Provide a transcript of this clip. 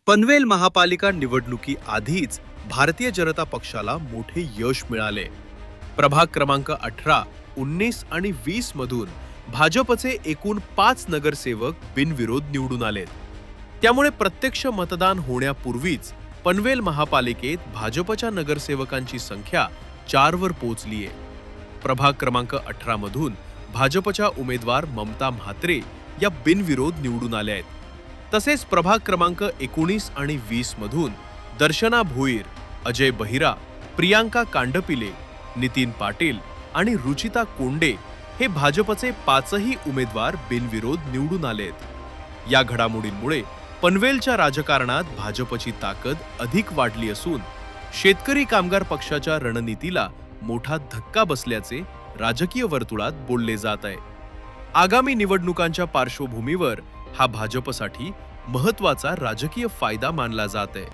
पनवेल महापालिका निवडणुकी आधीच भारतीय जनता पक्षाला मोठे यश मिळाले. प्रभाग क्रमांक 18, 19 आणि 20 मधून भाजपचे एकूण 5 नगरसेवक बिनविरोध निवडून आलेत. त्यामुळे प्रत्यक्ष मतदान होण्यापूर्वीच पनवेल महापालिकेत भाजपच्या नगरसेवकांची संख्या 4 वर पोहोचलीये. प्रभाग क्रमांक 18 मधून भाजपच्या उमेदवार ममता म्हात्रे या बिनविरोध निवडून आल्या आहेत. तसेच प्रभाग क्रमांक 19 आणि 20 मधून दर्शना भोईर, अजय बहिरा, प्रियांका कांडपिले, नितीन पाटील आणि रुचिता कोंडे हे भाजपचे 5ही उमेदवार बिनविरोध निवडून आलेत. या घडामोडींमुळे पनवेलच्या राजकारणात भाजपची ताकद अधिक वाढली असून शेतकरी कामगार पक्षाच्या रणनीतीला मोठा धक्का बसल्याचे राजकीय वर्तुळात बोलले जात आहे. आगामी निवडणुकांच्या पार्श्वभूमीवर हा भाजपसाठी महत्त्वाचा राजकीय फायदा मानला जात आहे.